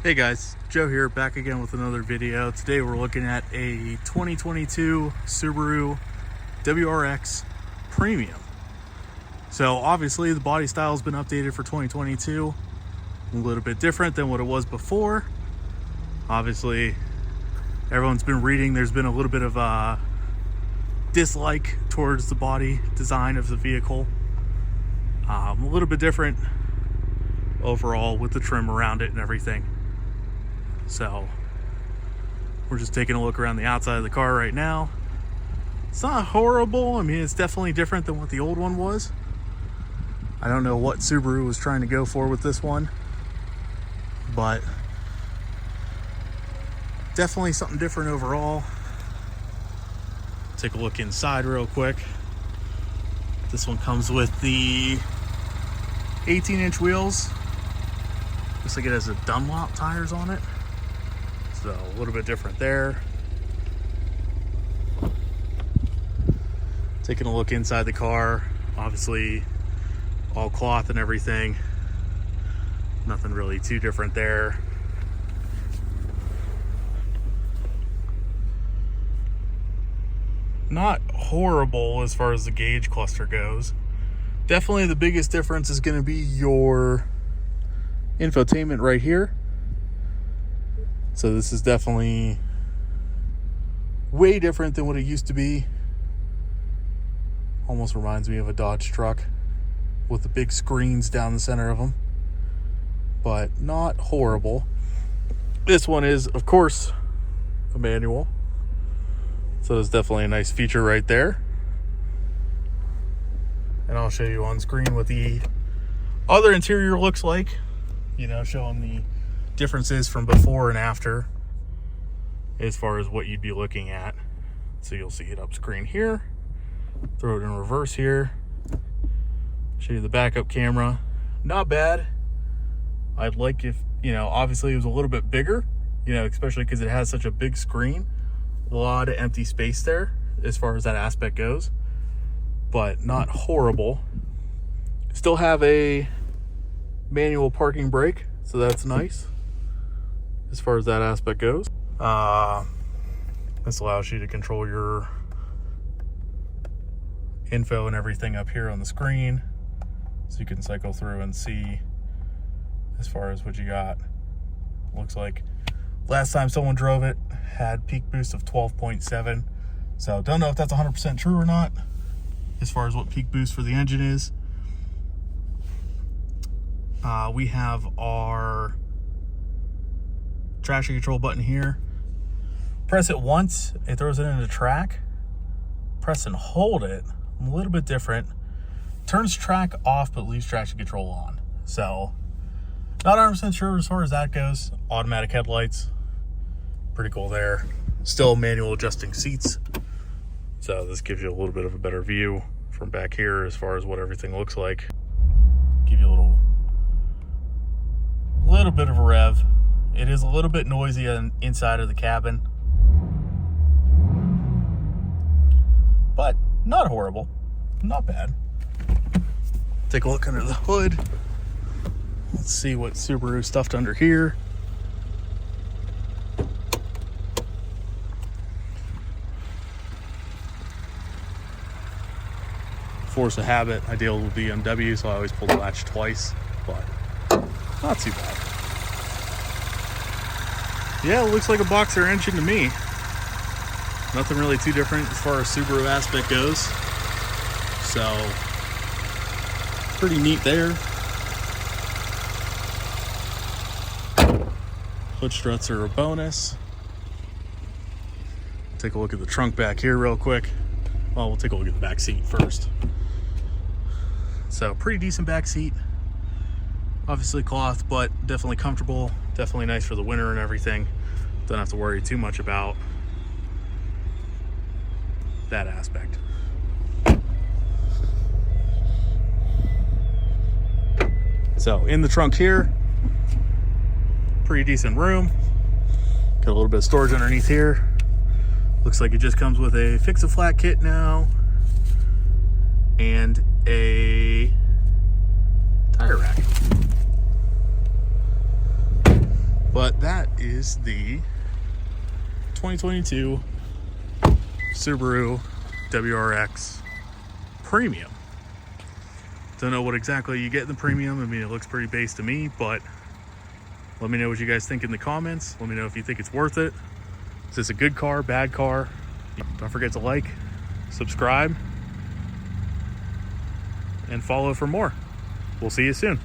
Hey guys, Joe here, back again with another video. Today we're looking at a 2022 Subaru WRX Premium. So obviously the body style has been updated for 2022, a little bit different than what it was before. Obviously everyone's been reading, there's been a little bit of a dislike towards the body design of the vehicle. A little bit different overall with the trim around it and everything. So we're just taking a look around the outside of the car right now. It's not horrible. I mean, it's definitely different than what the old one was. I don't know what Subaru was trying to go for with this one, but definitely something different overall. Take a look inside real quick. This one comes with the 18-inch wheels. Looks like it has a Dunlop tires on it. So a little bit different there. Taking a look inside the car, obviously all cloth and everything. Nothing really too different there. Not horrible as far as the gauge cluster goes. Definitely the biggest difference is going to be your infotainment right here. So this is definitely way different than what it used to be. Almost reminds me of a Dodge truck with the big screens down the center of them, but not horrible. This one is, of course, a manual. So there's definitely a nice feature right there. And I'll show you on screen what the other interior looks like, you know, showing the differences from before and after as far as what you'd be looking at. So you'll see it up screen here, throw it in reverse here, show you the backup camera. Not bad. I'd like if, you know, obviously it was a little bit bigger, you know, especially because it has such a big screen. A lot of empty space there as far as that aspect goes, but not horrible. Still have a manual parking brake, so that's nice as far as that aspect goes. This allows you to control your info and everything up here on the screen, so you can cycle through and see as far as what you got. Looks like last time someone drove it had peak boost of 12.7, so don't know if that's 100% true or not as far as what peak boost for the engine is. We have our traction control button here. Press it once, it throws it into track. Press and hold it, a little bit different. Turns track off but leaves traction control on. So not 100% sure as far as that goes. Automatic headlights, pretty cool there. Still manual adjusting seats, so this gives you a little bit of a better view from back here as far as what everything looks like. Give you a little bit of a rev. It is a little bit noisy inside of the cabin, but not horrible, not bad. Take a look under the hood. Let's see what Subaru stuffed under here. Force of habit, I deal with BMW, so I always pull the latch twice, but not too bad. Yeah, it looks like a boxer engine to me. Nothing really too different as far as Subaru aspect goes. So, pretty neat there. Hood struts are a bonus. Take a look at the trunk back here real quick. Well, we'll take a look at the back seat first. So, pretty decent back seat. Obviously cloth, but definitely comfortable. Definitely nice for the winter and everything. Don't have to worry too much about that aspect. So in the trunk here, pretty decent room. Got a little bit of storage underneath here. Looks like it just comes with a fix-a-flat kit now and a tire rack. But that is the 2022 Subaru WRX Premium. Don't know what exactly you get in the Premium. I mean, it looks pretty base to me, but let me know what you guys think in the comments. Let me know if you think it's worth it. Is this a good car, bad car? Don't forget to like, subscribe, and follow for more. We'll see you soon.